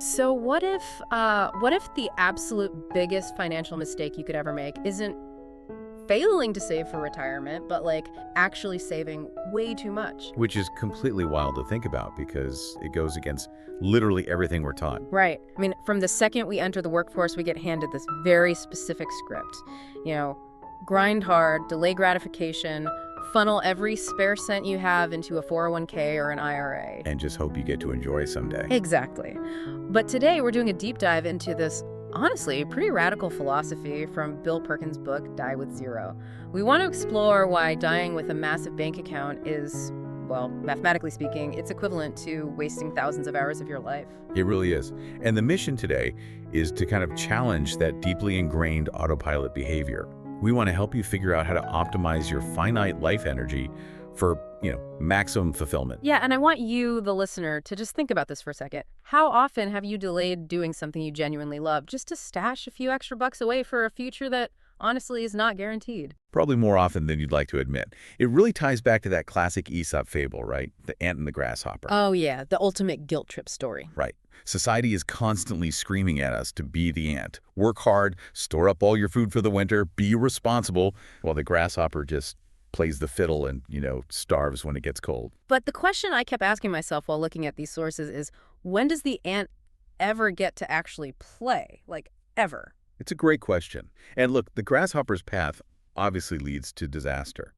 So what if the absolute biggest financial mistake you could ever make isn't failing to save for retirement, but like actually saving way too much? Which is completely wild to think about because it goes against literally everything we're taught. Right. I mean, from the second we enter the workforce, we get handed this very specific script. You know, grind hard, delay gratification, funnel every spare cent you have into a 401k or an IRA. And just hope you get to enjoy someday. Exactly. But today we're doing a deep dive into this, honestly, pretty radical philosophy from Bill Perkins' book, Die with Zero. We want to explore why dying with a massive bank account is, well, mathematically speaking, it's equivalent to wasting thousands of hours of your life. It really is. And the mission today is to kind of challenge that deeply ingrained autopilot behavior. We want to help you figure out how to optimize your finite life energy for, maximum fulfillment. Yeah, and I want you, the listener, to just think about this for a second. How often have you delayed doing something you genuinely love just to stash a few extra bucks away for a future that honestly is not guaranteed? Probably more often than you'd like to admit. It really ties back to that classic Aesop fable, right? The ant and the grasshopper. Oh yeah, the ultimate guilt trip story. Right. Society is constantly screaming at us to be the ant. Work hard, store up all your food for the winter, be responsible, while the grasshopper just plays the fiddle and, starves when it gets cold. But the question I kept asking myself while looking at these sources is, when does the ant ever get to actually play? Like, ever? It's a great question. And look, the grasshopper's path obviously leads to disaster.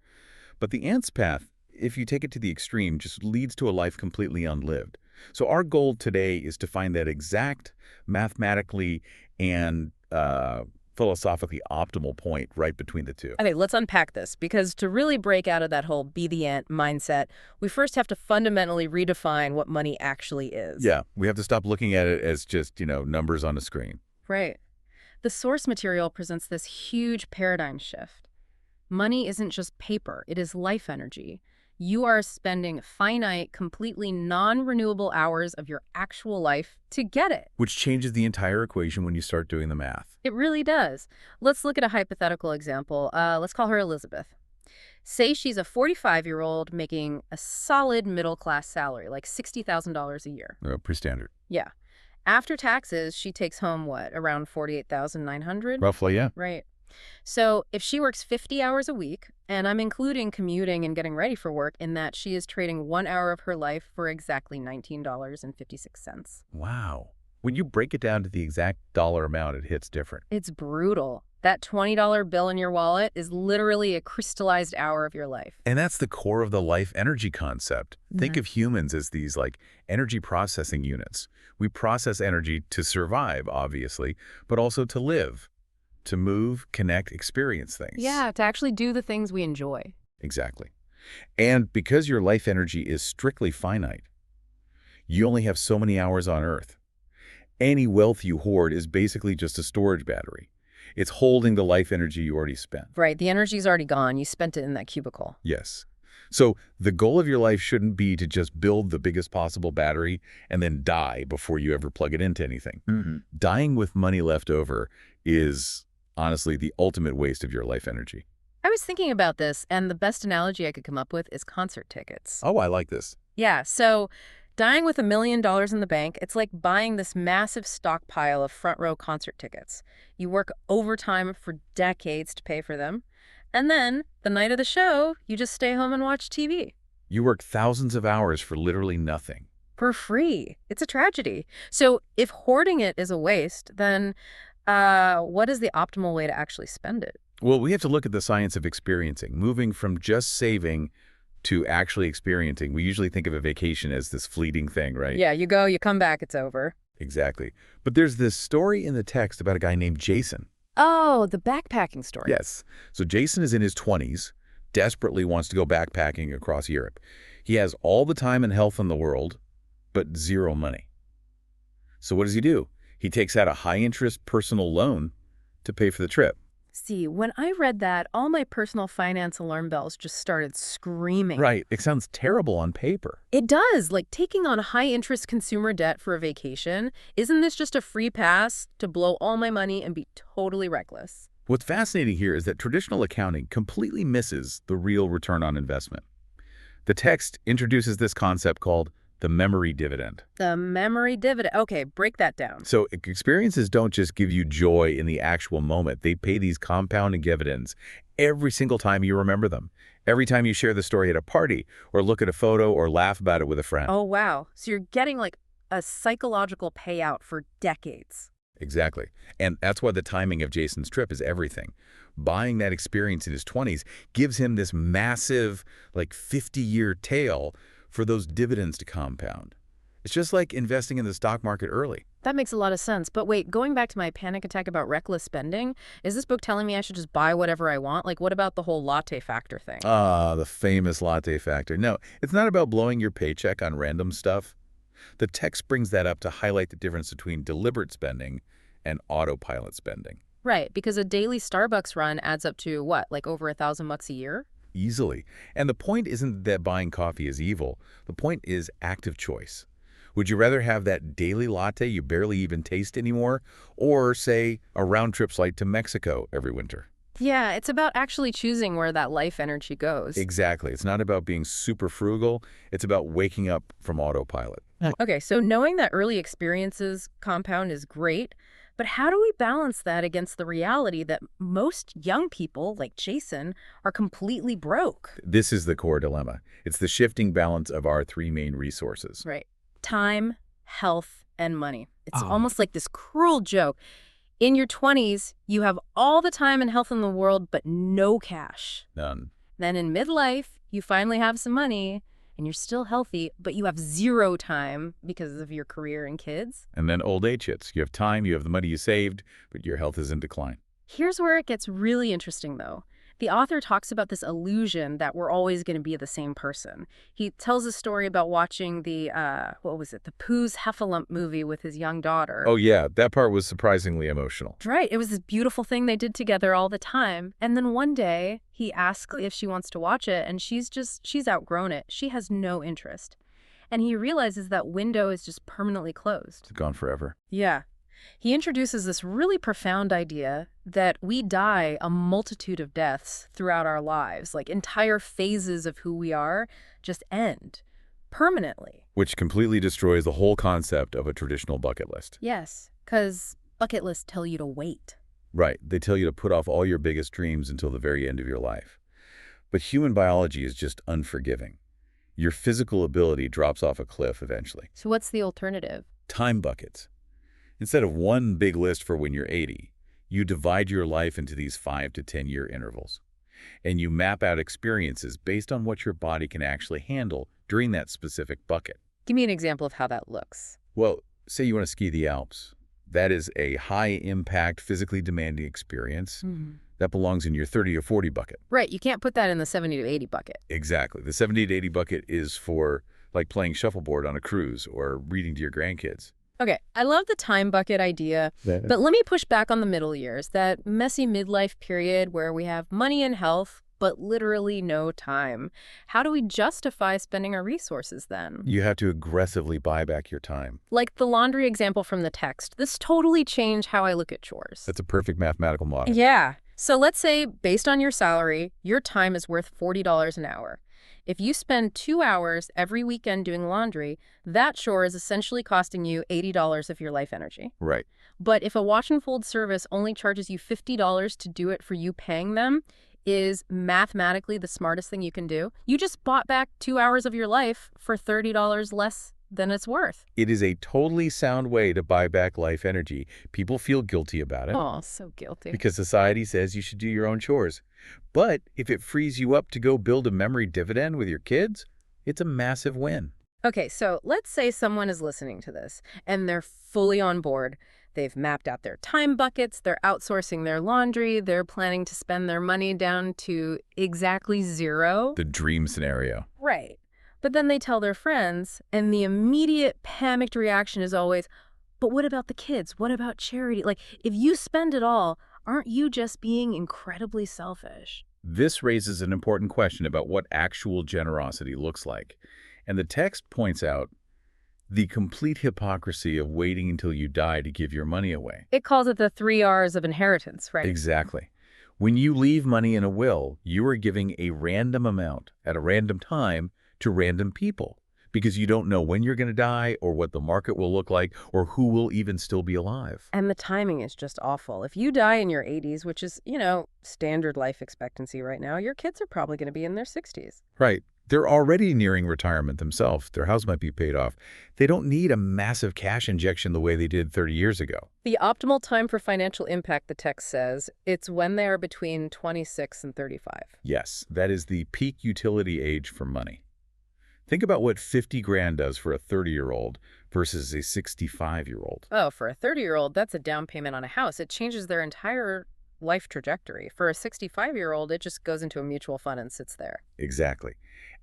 But the ant's path, if you take it to the extreme, just leads to a life completely unlived. So our goal today is to find that exact mathematically and philosophically optimal point right between the two. Okay, let's unpack this, because to really break out of that whole be the ant mindset, we first have to fundamentally redefine what money actually is. Yeah, we have to stop looking at it as just, numbers on a screen. Right. The source material presents this huge paradigm shift. Money isn't just paper, it is life energy. You are spending finite, completely non-renewable hours of your actual life to get it. Which changes the entire equation when you start doing the math. It really does. Let's look at a hypothetical example. Let's call her Elizabeth. Say she's a 45-year-old making a solid middle-class salary, like $60,000 a year. Pretty standard. Yeah. After taxes, she takes home, what, around $48,900? Roughly, yeah. Right. So if she works 50 hours a week, and I'm including commuting and getting ready for work in that, she is trading 1 hour of her life for exactly $19.56. Wow. When you break it down to the exact dollar amount, it hits different. It's brutal. That $20 bill in your wallet is literally a crystallized hour of your life. And that's the core of the life energy concept. Think of humans as these energy processing units. We process energy to survive, obviously, but also to live, to move, connect, experience things. Yeah, to actually do the things we enjoy. Exactly. And because your life energy is strictly finite, you only have so many hours on Earth. Any wealth you hoard is basically just a storage battery. It's holding the life energy you already spent. Right, the energy's already gone. You spent it in that cubicle. Yes. So the goal of your life shouldn't be to just build the biggest possible battery and then die before you ever plug it into anything. Dying with money left over is honestly the ultimate waste of your life energy. I was thinking about this, and the best analogy I could come up with is concert tickets. Oh, I like this. Yeah, so dying with $1 million in the bank, it's like buying this massive stockpile of front row concert tickets. You work overtime for decades to pay for them. And then, the night of the show, you just stay home and watch TV. You work thousands of hours for literally nothing. For free. It's a tragedy. So if hoarding it is a waste, then what is the optimal way to actually spend it? Well, we have to look at the science of experiencing, moving from just saving to actually experiencing. We usually think of a vacation as this fleeting thing, right? Yeah, you go, you come back, it's over. Exactly. But there's this story in the text about a guy named Jason. Oh, the backpacking story. Yes. So Jason is in his 20s, desperately wants to go backpacking across Europe. He has all the time and health in the world, but zero money. So what does he do? He takes out a high-interest personal loan to pay for the trip. See, when I read that, all my personal finance alarm bells just started screaming. Right. It sounds terrible on paper. It does. Like taking on high-interest consumer debt for a vacation. Isn't this just a free pass to blow all my money and be totally reckless? What's fascinating here is that traditional accounting completely misses the real return on investment. The text introduces this concept called The memory dividend. The memory dividend. Okay, break that down. So experiences don't just give you joy in the actual moment. They pay these compounding dividends every single time you remember them. Every time you share the story at a party, or look at a photo, or laugh about it with a friend. Oh, wow. So you're getting like a psychological payout for decades. Exactly. And that's why the timing of Jason's trip is everything. Buying that experience in his 20s gives him this massive, like 50-year tail for those dividends to compound. It's just like investing in the stock market early. That makes a lot of sense. But wait, going back to my panic attack about reckless spending, is this book telling me I should just buy whatever I want? Like, what about the whole latte factor thing? Ah, the famous latte factor. No, it's not about blowing your paycheck on random stuff. The text brings that up to highlight the difference between deliberate spending and autopilot spending. Right, because a daily Starbucks run adds up to what, like over $1,000 a year? Easily. And the point isn't that buying coffee is evil. The point is active choice. Would you rather have that daily latte you barely even taste anymore, or, say, a round-trip flight to Mexico every winter? Yeah, it's about actually choosing where that life energy goes. Exactly. It's not about being super frugal. It's about waking up from autopilot. Okay, so knowing that early experiences compound is great, but how do we balance that against the reality that most young people, like Jason, are completely broke? This is the core dilemma. It's the shifting balance of our three main resources. Right. Time, health, and money. It's almost like this cruel joke. In your 20s, you have all the time and health in the world, but no cash. None. Then in midlife, you finally have some money, and you're still healthy, but you have zero time because of your career and kids. And then old age hits. You have time, you have the money you saved, but your health is in decline. Here's where it gets really interesting, though. The author talks about this illusion that we're always going to be the same person. He tells a story about watching the, the Pooh's Heffalump movie with his young daughter. Oh, yeah, that part was surprisingly emotional. Right. It was this beautiful thing they did together all the time. And then one day, he asks if she wants to watch it, and she's outgrown it. She has no interest. And he realizes that window is just permanently closed. It's gone forever. Yeah. He introduces this really profound idea that we die a multitude of deaths throughout our lives, like entire phases of who we are just end permanently. Which completely destroys the whole concept of a traditional bucket list. Yes, because bucket lists tell you to wait. Right. They tell you to put off all your biggest dreams until the very end of your life. But human biology is just unforgiving. Your physical ability drops off a cliff eventually. So what's the alternative? Time buckets. Instead of one big list for when you're 80, you divide your life into these 5 to 10-year intervals. And you map out experiences based on what your body can actually handle during that specific bucket. Give me an example of how that looks. Well, say you want to ski the Alps. That is a high-impact, physically demanding experience. That belongs in your 30 or 40 bucket. Right. You can't put that in the 70 to 80 bucket. Exactly. The 70 to 80 bucket is for, like, playing shuffleboard on a cruise or reading to your grandkids. Okay, I love the time bucket idea, but let me push back on the middle years, that messy midlife period where we have money and health, but literally no time. How do we justify spending our resources then? You have to aggressively buy back your time. Like the laundry example from the text, this totally changed how I look at chores. That's a perfect mathematical model. Yeah. So let's say, based on your salary, your time is worth $40 an hour. If you spend 2 hours every weekend doing laundry, that chore is essentially costing you $80 of your life energy. Right. But if a wash and fold service only charges you $50 to do it for you paying them, is mathematically the smartest thing you can do. You just bought back 2 hours of your life for $30 less than it's worth. It is a totally sound way to buy back life energy. People feel guilty about it. Oh, so guilty. Because society says you should do your own chores. But if it frees you up to go build a memory dividend with your kids, it's a massive win. Okay, so let's say someone is listening to this and they're fully on board. They've mapped out their time buckets, they're outsourcing their laundry, they're planning to spend their money down to exactly zero. The dream scenario. Right. But then they tell their friends, and the immediate panicked reaction is always, but what about the kids? What about charity? Like, if you spend it all, aren't you just being incredibly selfish? This raises an important question about what actual generosity looks like. And the text points out the complete hypocrisy of waiting until you die to give your money away. It calls it the 3 R's of inheritance, right? Exactly. When you leave money in a will, you are giving a random amount at a random time to random people. because you don't know when you're going to die or what the market will look like or who will even still be alive. And the timing is just awful. If you die in your 80s, which is, standard life expectancy right now, your kids are probably going to be in their 60s. Right. They're already nearing retirement themselves. Their house might be paid off. They don't need a massive cash injection the way they did 30 years ago. The optimal time for financial impact, the text says, it's when they are between 26 and 35. Yes, that is the peak utility age for money. Think about what 50 grand does for a 30-year-old versus a 65-year-old. Oh, for a 30-year-old, that's a down payment on a house. It changes their entire life trajectory. For a 65-year-old, it just goes into a mutual fund and sits there. Exactly.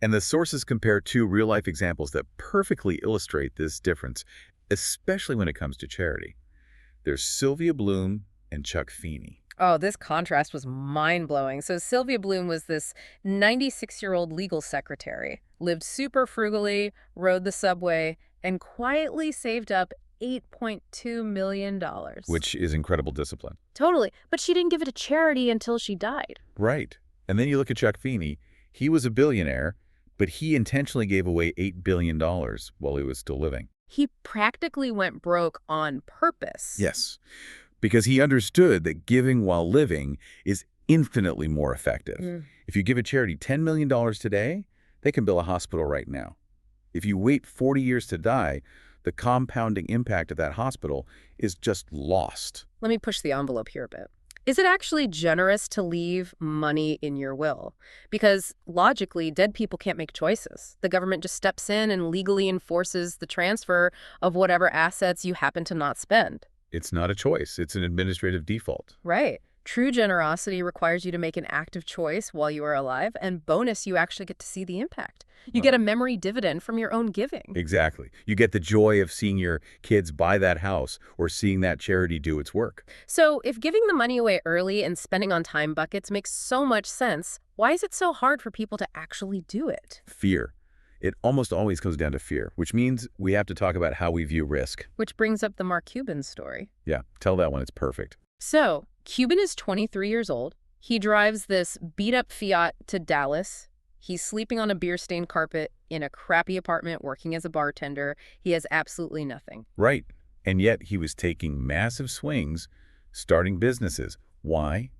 And the sources compare two real-life examples that perfectly illustrate this difference, especially when it comes to charity. There's Sylvia Bloom and Chuck Feeney. Oh, this contrast was mind-blowing. So Sylvia Bloom was this 96-year-old legal secretary, lived super frugally, rode the subway, and quietly saved up $8.2 million. Which is incredible discipline. Totally. But she didn't give it to charity until she died. Right. And then you look at Chuck Feeney. He was a billionaire, but he intentionally gave away $8 billion while he was still living. He practically went broke on purpose. Yes, because he understood that giving while living is infinitely more effective. If you give a charity $10 million today, they can build a hospital right now. If you wait 40 years to die, the compounding impact of that hospital is just lost. Let me push the envelope here a bit. Is it actually generous to leave money in your will? Because logically, dead people can't make choices. The government just steps in and legally enforces the transfer of whatever assets you happen to not spend. It's not a choice. It's an administrative default. Right. True generosity requires you to make an active choice while you are alive, and bonus, you actually get to see the impact. You get a memory dividend from your own giving. Exactly. You get the joy of seeing your kids buy that house or seeing that charity do its work. So if giving the money away early and spending on time buckets makes so much sense, why is it so hard for people to actually do it? Fear. It almost always comes down to fear, which means we have to talk about how we view risk. Which brings up the Mark Cuban story. Yeah, tell that one. It's perfect. So, Cuban is 23 years old. He drives this beat-up Fiat to Dallas. He's sleeping on a beer-stained carpet in a crappy apartment working as a bartender. He has absolutely nothing. Right. And yet he was taking massive swings, starting businesses. Why?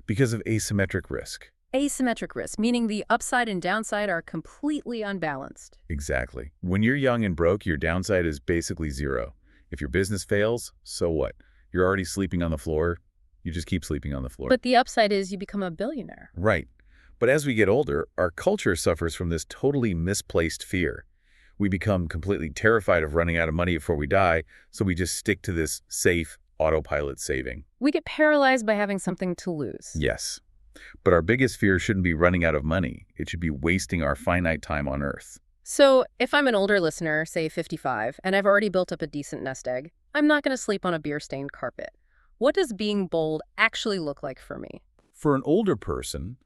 Because of asymmetric risk. Asymmetric risk, meaning the upside and downside are completely unbalanced. Exactly. When you're young and broke, your downside is basically zero. If your business fails, so what? You're already sleeping on the floor. You just keep sleeping on the floor. But the upside is you become a billionaire. Right. But as we get older, our culture suffers from this totally misplaced fear. We become completely terrified of running out of money before we die, so we just stick to this safe autopilot saving. We get paralyzed by having something to lose. Yes. But our biggest fear shouldn't be running out of money. It should be wasting our finite time on Earth. So if I'm an older listener, say 55, and I've already built up a decent nest egg, I'm not going to sleep on a beer-stained carpet. What does being bold actually look like for me? For an older person,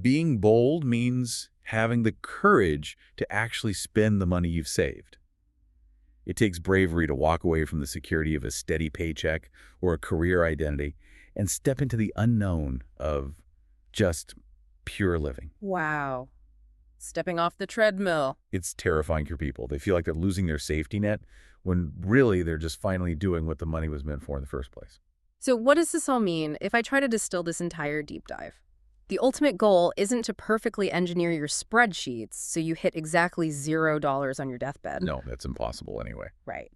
being bold means having the courage to actually spend the money you've saved. It takes bravery to walk away from the security of a steady paycheck or a career identity and step into the unknown of just pure living. Wow. Stepping off the treadmill. It's terrifying for people. They feel like they're losing their safety net when really they're just finally doing what the money was meant for in the first place. So what does this all mean if I try to distill this entire deep dive? The ultimate goal isn't to perfectly engineer your spreadsheets so you hit exactly $0 on your deathbed. No, that's impossible anyway. Right.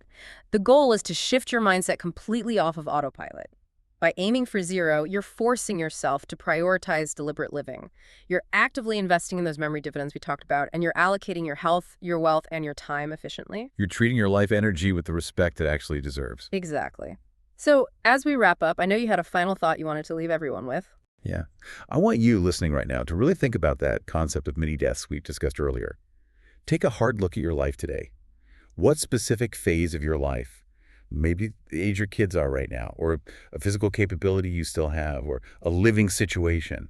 The goal is to shift your mindset completely off of autopilot. By aiming for zero, you're forcing yourself to prioritize deliberate living. You're actively investing in those memory dividends we talked about, and you're allocating your health, your wealth, and your time efficiently. You're treating your life energy with the respect it actually deserves. Exactly. So, as we wrap up, I know you had a final thought you wanted to leave everyone with. Yeah. I want you listening right now to really think about that concept of mini deaths we discussed earlier. Take a hard look at your life today. What specific phase of your life, maybe the age your kids are right now, or a physical capability you still have, or a living situation,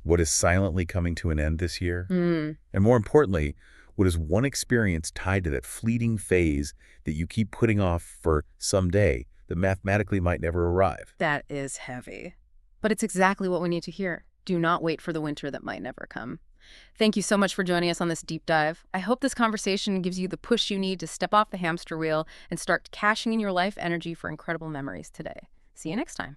what is silently coming to an end this year? And more importantly, what is one experience tied to that fleeting phase that you keep putting off for someday that mathematically might never arrive? That is heavy. But it's exactly what we need to hear. Do not wait for the winter that might never come. Thank you so much for joining us on this deep dive. I hope this conversation gives you the push you need to step off the hamster wheel and start cashing in your life energy for incredible memories today. See you next time.